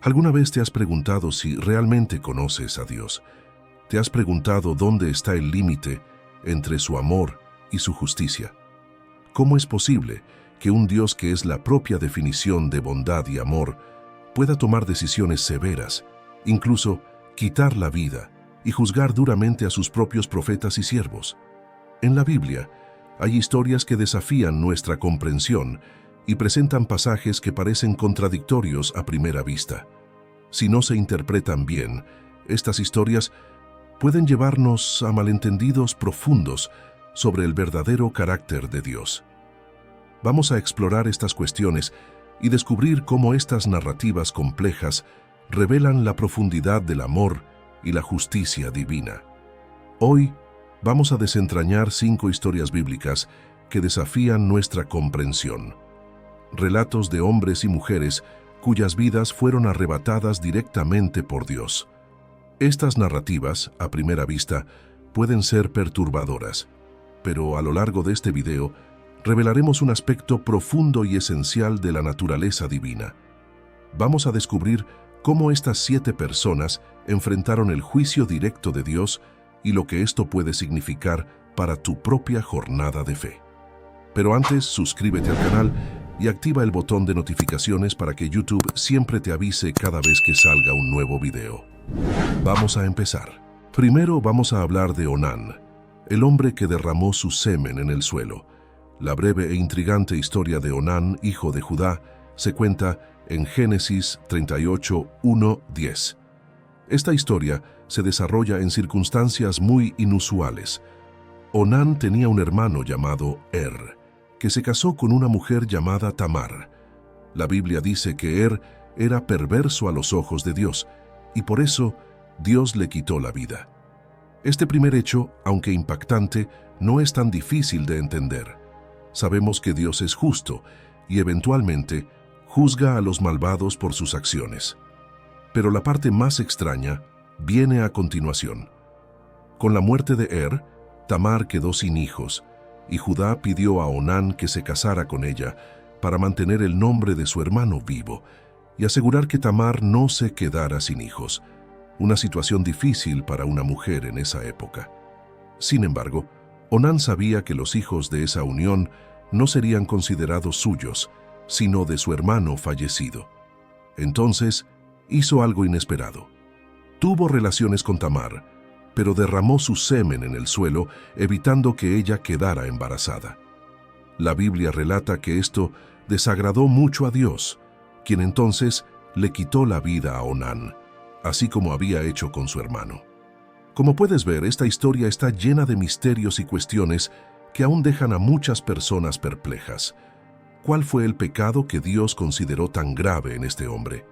¿Alguna vez te has preguntado si realmente conoces a Dios? ¿Te has preguntado dónde está el límite entre su amor y su justicia? ¿Cómo es posible que un Dios que es la propia definición de bondad y amor pueda tomar decisiones severas, incluso quitar la vida y juzgar duramente a sus propios profetas y siervos? En la Biblia hay historias que desafían nuestra comprensión y presentan pasajes que parecen contradictorios a primera vista. Si no se interpretan bien, estas historias pueden llevarnos a malentendidos profundos sobre el verdadero carácter de Dios. Vamos a explorar estas cuestiones y descubrir cómo estas narrativas complejas revelan la profundidad del amor y la justicia divina. Hoy vamos a desentrañar 5 historias bíblicas que desafían nuestra comprensión. Relatos de hombres y mujeres cuyas vidas fueron arrebatadas directamente por Dios. Estas narrativas, a primera vista, pueden ser perturbadoras, pero a lo largo de este video revelaremos un aspecto profundo y esencial de la naturaleza divina. Vamos a descubrir cómo estas 7 personas enfrentaron el juicio directo de Dios y lo que esto puede significar para tu propia jornada de fe. Pero antes, suscríbete al canal y activa el botón de notificaciones para que YouTube siempre te avise cada vez que salga un nuevo video. Vamos a empezar. Primero vamos a hablar de Onán, el hombre que derramó su semen en el suelo. La breve e intrigante historia de Onán, hijo de Judá, se cuenta en Génesis 38, 1-10. Esta historia se desarrolla en circunstancias muy inusuales. Onán tenía un hermano llamado que se casó con una mujer llamada Tamar. La Biblia dice que era perverso a los ojos de Dios, y por eso Dios le quitó la vida. Este primer hecho, aunque impactante, no es tan difícil de entender. Sabemos que Dios es justo y eventualmente juzga a los malvados por sus acciones. Pero la parte más extraña viene a continuación. Con la muerte de Tamar quedó sin hijos, y Judá pidió a Onán que se casara con ella para mantener el nombre de su hermano vivo y asegurar que Tamar no se quedara sin hijos, una situación difícil para una mujer en esa época. Sin embargo, Onán sabía que los hijos de esa unión no serían considerados suyos, sino de su hermano fallecido. Entonces, hizo algo inesperado. Tuvo relaciones con Tamar, pero derramó su semen en el suelo, evitando que ella quedara embarazada. La Biblia relata que esto desagradó mucho a Dios, quien entonces le quitó la vida a Onán, así como había hecho con su hermano. Como puedes ver, esta historia está llena de misterios y cuestiones que aún dejan a muchas personas perplejas. ¿Cuál fue el pecado que Dios consideró tan grave en este hombre?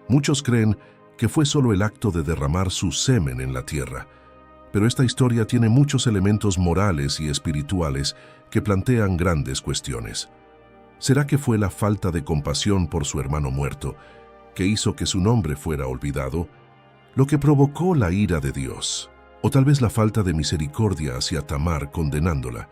Muchos creen que fue solo el acto de derramar su semen en la tierra, pero esta historia tiene muchos elementos morales y espirituales que plantean grandes cuestiones. ¿Será que fue la falta de compasión por su hermano muerto que hizo que su nombre fuera olvidado, lo que provocó la ira de Dios? ¿O tal vez la falta de misericordia hacia Tamar condenándola?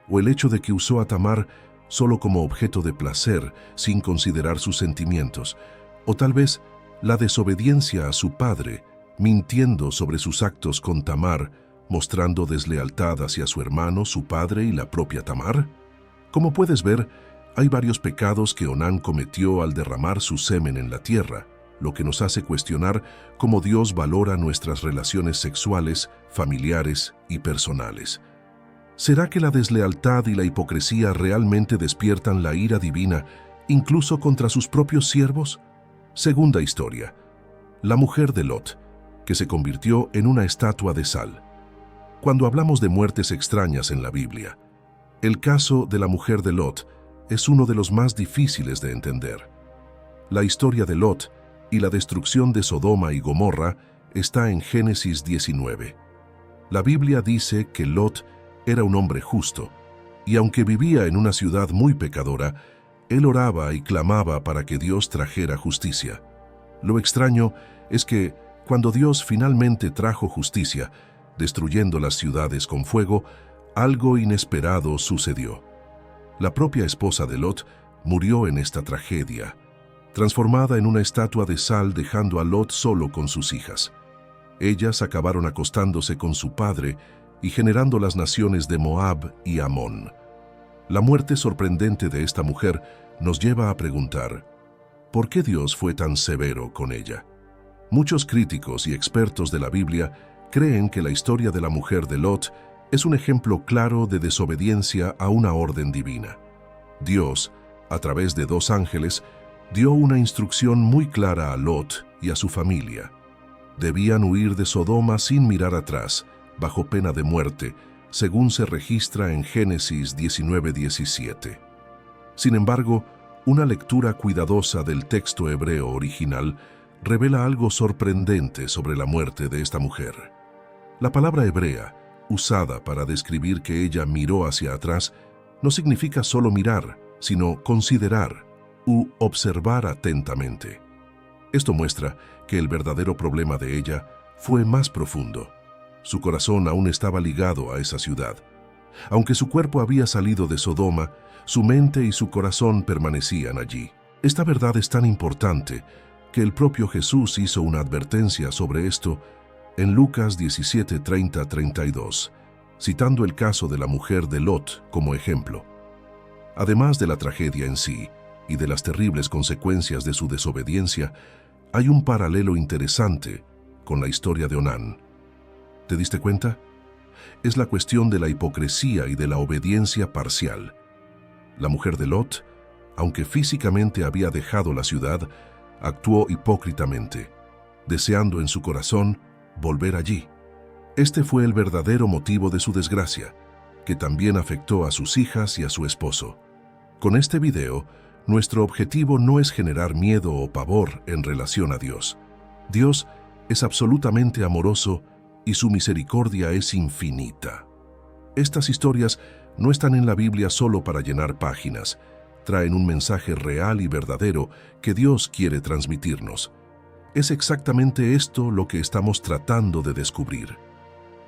¿O el hecho de que usó a Tamar solo como objeto de placer sin considerar sus sentimientos? ¿O tal vez la desobediencia a su padre, mintiendo sobre sus actos con Tamar, mostrando deslealtad hacia su hermano, su padre y la propia Tamar? Como puedes ver, hay varios pecados que Onán cometió al derramar su semen en la tierra, lo que nos hace cuestionar cómo Dios valora nuestras relaciones sexuales, familiares y personales. ¿Será que la deslealtad y la hipocresía realmente despiertan la ira divina, incluso contra sus propios siervos? Segunda historia. La mujer de Lot, que se convirtió en una estatua de sal. Cuando hablamos de muertes extrañas en la Biblia, el caso de la mujer de Lot es uno de los más difíciles de entender. La historia de Lot y la destrucción de Sodoma y Gomorra está en Génesis 19. La Biblia dice que Lot era un hombre justo, y aunque vivía en una ciudad muy pecadora, él oraba y clamaba para que Dios trajera justicia. Lo extraño es que, cuando Dios finalmente trajo justicia, destruyendo las ciudades con fuego, algo inesperado sucedió. La propia esposa de Lot murió en esta tragedia. transformada en una estatua de sal, dejando a Lot solo con sus hijas. Ellas acabaron acostándose con su padre y generando las naciones de Moab y Amón. La muerte sorprendente de esta mujer nos lleva a preguntar, ¿por qué Dios fue tan severo con ella? Muchos críticos y expertos de la Biblia creen que la historia de la mujer de Lot es un ejemplo claro de desobediencia a una orden divina. Dios, a través de 2 ángeles, dio una instrucción muy clara a Lot y a su familia. Debían huir de Sodoma sin mirar atrás, bajo pena de muerte, según se registra en Génesis 19:17. Sin embargo, una lectura cuidadosa del texto hebreo original revela algo sorprendente sobre la muerte de esta mujer. La palabra hebrea, usada para describir que ella miró hacia atrás, no significa solo mirar, sino considerar u observar atentamente. Esto muestra que el verdadero problema de ella fue más profundo. Su corazón aún estaba ligado a esa ciudad. Aunque su cuerpo había salido de Sodoma, su mente y su corazón permanecían allí. Esta verdad es tan importante que el propio Jesús hizo una advertencia sobre esto en Lucas 17:30-32, citando el caso de la mujer de Lot como ejemplo. Además de la tragedia en sí y de las terribles consecuencias de su desobediencia, hay un paralelo interesante con la historia de Onán. ¿Te diste cuenta? Es la cuestión de la hipocresía y de la obediencia parcial. La mujer de Lot, aunque físicamente había dejado la ciudad, actuó hipócritamente, deseando en su corazón volver allí. Este fue el verdadero motivo de su desgracia, que también afectó a sus hijas y a su esposo. Con este video, nuestro objetivo no es generar miedo o pavor en relación a Dios. Dios es absolutamente amoroso y su misericordia es infinita. Estas historias no están en la Biblia solo para llenar páginas, traen un mensaje real y verdadero que Dios quiere transmitirnos. Es exactamente esto lo que estamos tratando de descubrir.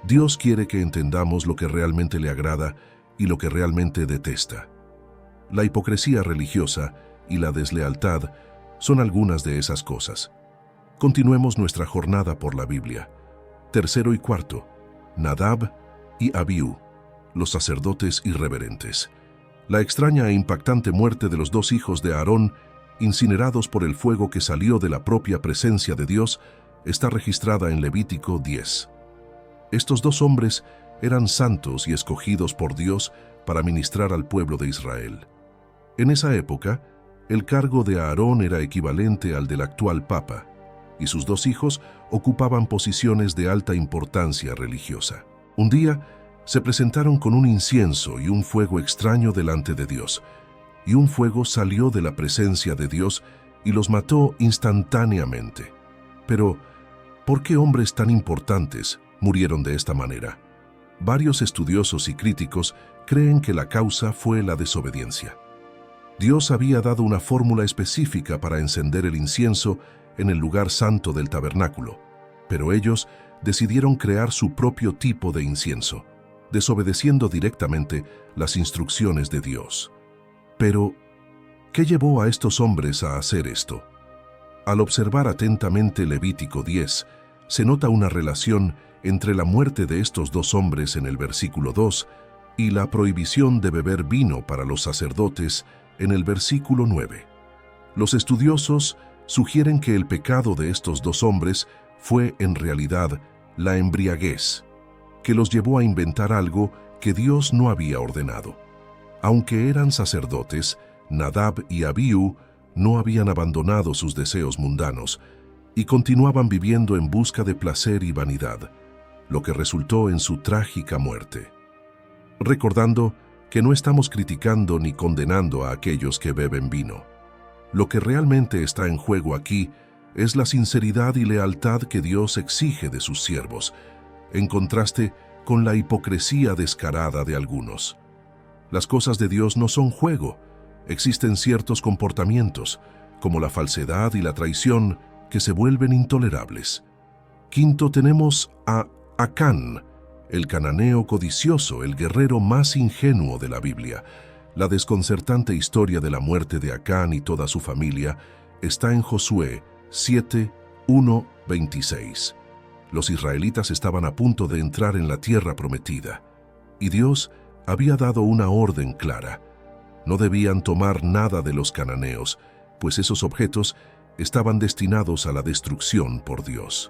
Dios quiere que entendamos lo que realmente le agrada y lo que realmente detesta. La hipocresía religiosa y la deslealtad son algunas de esas cosas. Continuemos nuestra jornada por la Biblia. Tercero y cuarto, Nadab y Abiú, los sacerdotes irreverentes. La extraña e impactante muerte de los 2 hijos de Aarón, incinerados por el fuego que salió de la propia presencia de Dios, está registrada en Levítico 10. Estos 2 hombres eran santos y escogidos por Dios para ministrar al pueblo de Israel. En esa época, el cargo de Aarón era equivalente al del actual Papa, y sus 2 hijos ocupaban posiciones de alta importancia religiosa. Un día, se presentaron con un incienso y un fuego extraño delante de Dios, y un fuego salió de la presencia de Dios y los mató instantáneamente. Pero, ¿por qué hombres tan importantes murieron de esta manera? Varios estudiosos y críticos creen que la causa fue la desobediencia. Dios había dado una fórmula específica para encender el incienso en el lugar santo del tabernáculo, pero ellos decidieron crear su propio tipo de incienso, desobedeciendo directamente las instrucciones de Dios. Pero, ¿qué llevó a estos hombres a hacer esto? Al observar atentamente Levítico 10, se nota una relación entre la muerte de estos 2 hombres en el versículo 2 y la prohibición de beber vino para los sacerdotes en el versículo 9. Los estudiosos sugieren que el pecado de estos 2 hombres fue en realidad la embriaguez, que los llevó a inventar algo que Dios no había ordenado. Aunque eran sacerdotes, Nadab y Abiú no habían abandonado sus deseos mundanos y continuaban viviendo en busca de placer y vanidad, lo que resultó en su trágica muerte. Recordando que no estamos criticando ni condenando a aquellos que beben vino. Lo que realmente está en juego aquí es la sinceridad y lealtad que Dios exige de sus siervos, en contraste con la hipocresía descarada de algunos. Las cosas de Dios no son juego. Existen ciertos comportamientos, como la falsedad y la traición, que se vuelven intolerables. Quinto, tenemos a Acán, el cananeo codicioso, el guerrero más ingenuo de la Biblia. La desconcertante historia de la muerte de Acán y toda su familia está en Josué 7, 1, 26. Los israelitas estaban a punto de entrar en la tierra prometida, y Dios había dado una orden clara. No debían tomar nada de los cananeos, pues esos objetos estaban destinados a la destrucción por Dios.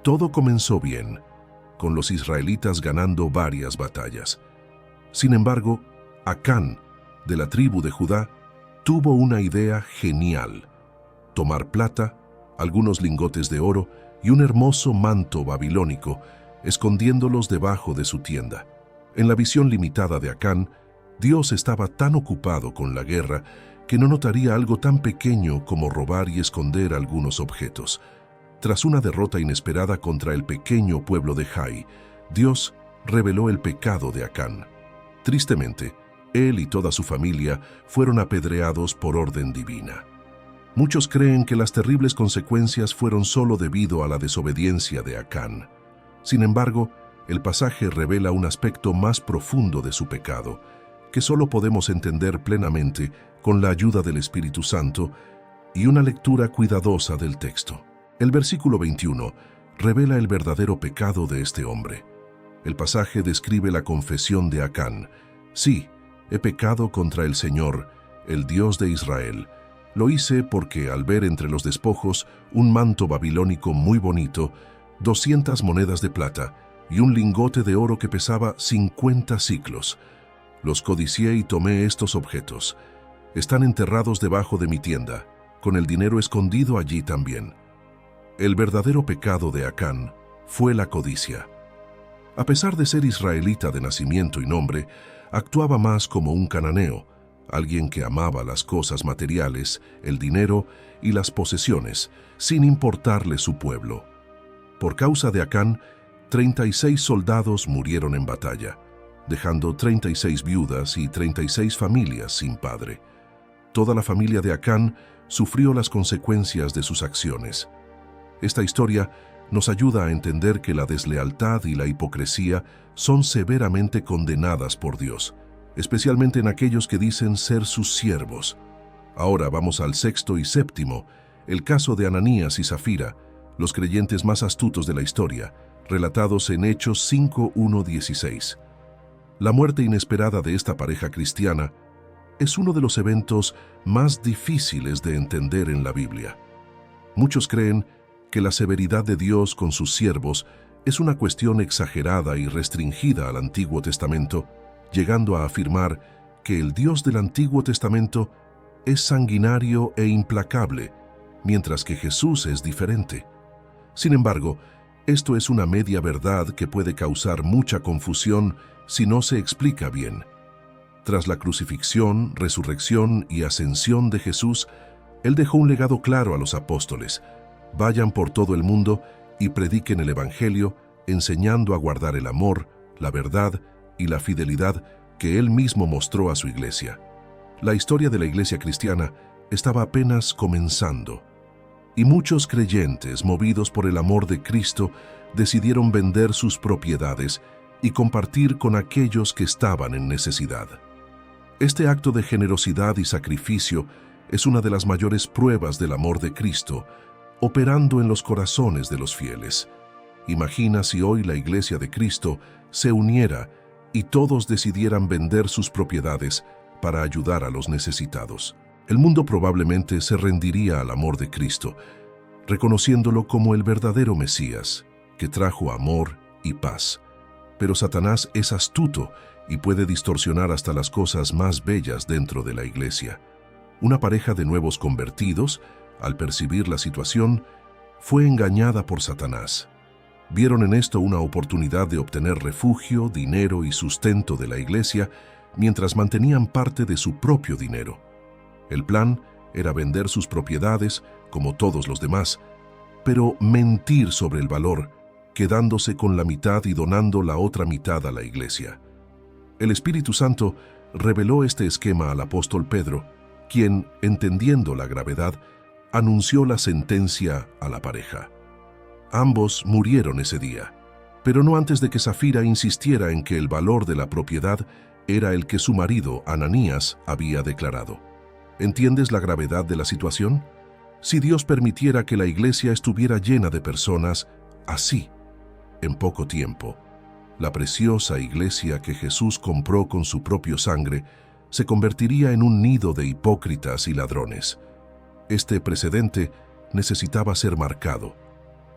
Todo comenzó bien, con los israelitas ganando varias batallas. Sin embargo, Acán, de la tribu de Judá, tuvo una idea genial: tomar plata, algunos lingotes de oro y un hermoso manto babilónico, escondiéndolos debajo de su tienda. En la visión limitada de Acán, Dios estaba tan ocupado con la guerra que no notaría algo tan pequeño como robar y esconder algunos objetos. Tras una derrota inesperada contra el pequeño pueblo de Jai, Dios reveló el pecado de Acán. Tristemente, él y toda su familia fueron apedreados por orden divina. Muchos creen que las terribles consecuencias fueron solo debido a la desobediencia de Acán. Sin embargo, el pasaje revela un aspecto más profundo de su pecado, que solo podemos entender plenamente con la ayuda del Espíritu Santo y una lectura cuidadosa del texto. El versículo 21 revela el verdadero pecado de este hombre. El pasaje describe la confesión de Acán: sí, he pecado contra el Señor, el Dios de Israel. Lo hice porque al ver entre los despojos un manto babilónico muy bonito, 200 monedas de plata y un lingote de oro que pesaba 50 siclos, los codicié y tomé estos objetos. Están enterrados debajo de mi tienda, con el dinero escondido allí también. El verdadero pecado de Acán fue la codicia. A pesar de ser israelita de nacimiento y nombre, actuaba más como un cananeo, alguien que amaba las cosas materiales, el dinero y las posesiones, sin importarle su pueblo. Por causa de Acán, 36 soldados murieron en batalla, dejando 36 viudas y 36 familias sin padre. Toda la familia de Acán sufrió las consecuencias de sus acciones. Esta historia nos ayuda a entender que la deslealtad y la hipocresía son severamente condenadas por Dios, especialmente en aquellos que dicen ser sus siervos. Ahora vamos al sexto y séptimo, el caso de Ananías y Zafira, los creyentes más astutos de la historia, relatados en Hechos 5:1-16. La muerte inesperada de esta pareja cristiana es uno de los eventos más difíciles de entender en la Biblia. Muchos creen que la severidad de Dios con sus siervos es una cuestión exagerada y restringida al Antiguo Testamento, llegando a afirmar que el Dios del Antiguo Testamento es sanguinario e implacable, mientras que Jesús es diferente. Sin embargo, esto es una media verdad que puede causar mucha confusión si no se explica bien. Tras la crucifixión, resurrección y ascensión de Jesús, Él dejó un legado claro a los apóstoles: vayan por todo el mundo y prediquen el Evangelio, enseñando a guardar el amor, la verdad y la fidelidad que Él mismo mostró a su iglesia. La historia de la iglesia cristiana estaba apenas comenzando, y muchos creyentes, movidos por el amor de Cristo, decidieron vender sus propiedades y compartir con aquellos que estaban en necesidad. Este acto de generosidad y sacrificio es una de las mayores pruebas del amor de Cristo, operando en los corazones de los fieles. Imagina si hoy la iglesia de Cristo se uniera y todos decidieran vender sus propiedades para ayudar a los necesitados. El mundo probablemente se rendiría al amor de Cristo, reconociéndolo como el verdadero Mesías, que trajo amor y paz. Pero Satanás es astuto y puede distorsionar hasta las cosas más bellas dentro de la iglesia. Una pareja de nuevos convertidos, al percibir la situación, fue engañada por Satanás. Vieron en esto una oportunidad de obtener refugio, dinero y sustento de la iglesia, mientras mantenían parte de su propio dinero. El plan era vender sus propiedades, como todos los demás, pero mentir sobre el valor, quedándose con la mitad y donando la otra mitad a la iglesia. El Espíritu Santo reveló este esquema al apóstol Pedro, quien, entendiendo la gravedad, anunció la sentencia a la pareja. Ambos murieron ese día, pero no antes de que Zafira insistiera en que el valor de la propiedad era el que su marido, Ananías, había declarado. ¿Entiendes la gravedad de la situación? Si Dios permitiera que la iglesia estuviera llena de personas así, en poco tiempo, la preciosa iglesia que Jesús compró con su propia sangre se convertiría en un nido de hipócritas y ladrones. Este precedente necesitaba ser marcado,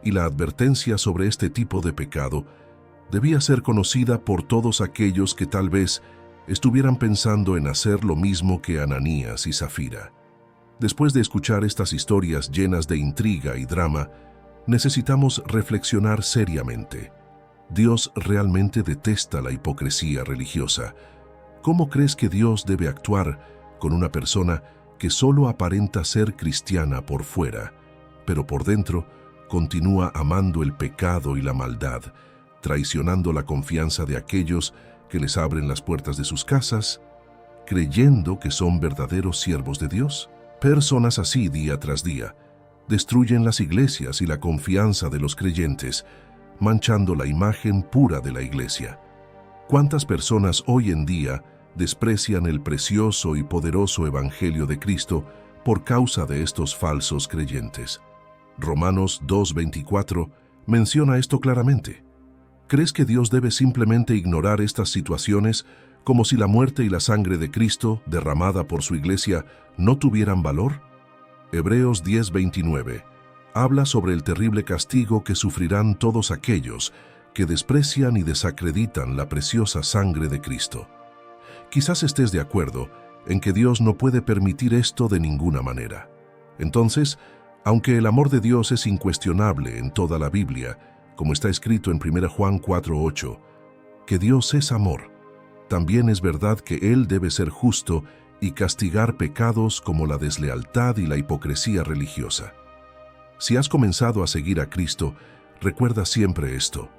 y la advertencia sobre este tipo de pecado debía ser conocida por todos aquellos que tal vez estuvieran pensando en hacer lo mismo que Ananías y Zafira. Después de escuchar estas historias llenas de intriga y drama, necesitamos reflexionar seriamente. Dios realmente detesta la hipocresía religiosa. ¿Cómo crees que Dios debe actuar con una persona que solo aparenta ser cristiana por fuera, pero por dentro continúa amando el pecado y la maldad, traicionando la confianza de aquellos que les abren las puertas de sus casas, creyendo que son verdaderos siervos de Dios? Personas así día tras día destruyen las iglesias y la confianza de los creyentes, manchando la imagen pura de la iglesia. ¿Cuántas personas hoy en día desprecian el precioso y poderoso Evangelio de Cristo por causa de estos falsos creyentes? Romanos 2:24 menciona esto claramente. ¿Crees que Dios debe simplemente ignorar estas situaciones como si la muerte y la sangre de Cristo derramada por su iglesia no tuvieran valor? Hebreos 10:29 habla sobre el terrible castigo que sufrirán todos aquellos que desprecian y desacreditan la preciosa sangre de Cristo. Quizás estés de acuerdo en que Dios no puede permitir esto de ninguna manera. Entonces, aunque el amor de Dios es incuestionable en toda la Biblia, como está escrito en 1 Juan 4:8, que Dios es amor, también es verdad que Él debe ser justo y castigar pecados como la deslealtad y la hipocresía religiosa. Si has comenzado a seguir a Cristo, recuerda siempre esto.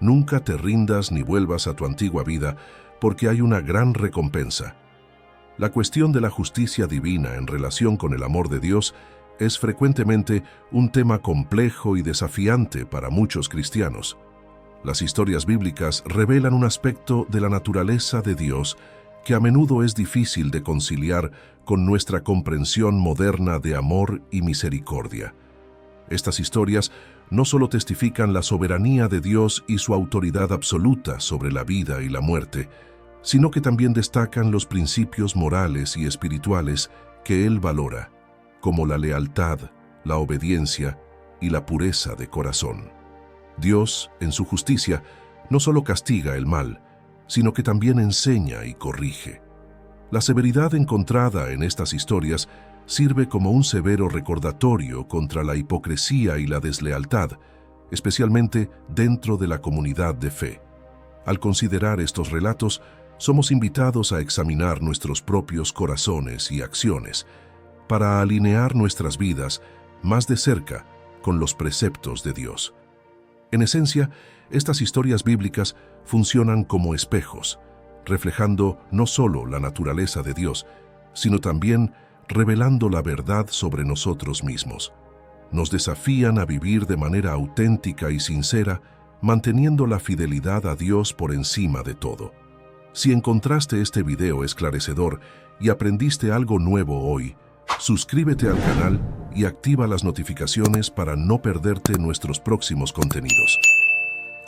Nunca te rindas ni vuelvas a tu antigua vida, porque hay una gran recompensa. La cuestión de la justicia divina en relación con el amor de Dios es frecuentemente un tema complejo y desafiante para muchos cristianos. Las historias bíblicas revelan un aspecto de la naturaleza de Dios que a menudo es difícil de conciliar con nuestra comprensión moderna de amor y misericordia. Estas historias no solo testifican la soberanía de Dios y su autoridad absoluta sobre la vida y la muerte, sino que también destacan los principios morales y espirituales que Él valora, como la lealtad, la obediencia y la pureza de corazón. Dios, en su justicia, no solo castiga el mal, sino que también enseña y corrige. La severidad encontrada en estas historias sirve como un severo recordatorio contra la hipocresía y la deslealtad, especialmente dentro de la comunidad de fe. Al considerar estos relatos, somos invitados a examinar nuestros propios corazones y acciones para alinear nuestras vidas más de cerca con los preceptos de Dios. En esencia, estas historias bíblicas funcionan como espejos, reflejando no solo la naturaleza de Dios, sino también revelando la verdad sobre nosotros mismos. Nos desafían a vivir de manera auténtica y sincera, manteniendo la fidelidad a Dios por encima de todo. Si encontraste este video esclarecedor y aprendiste algo nuevo hoy, suscríbete al canal y activa las notificaciones para no perderte nuestros próximos contenidos.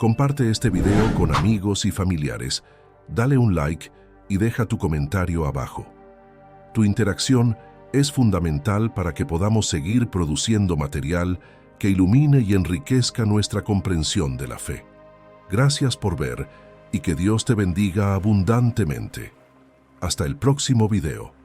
Comparte este video con amigos y familiares, dale un like y deja tu comentario abajo. Tu interacción es fundamental para que podamos seguir produciendo material que ilumine y enriquezca nuestra comprensión de la fe. Gracias por ver y que Dios te bendiga abundantemente. Hasta el próximo video.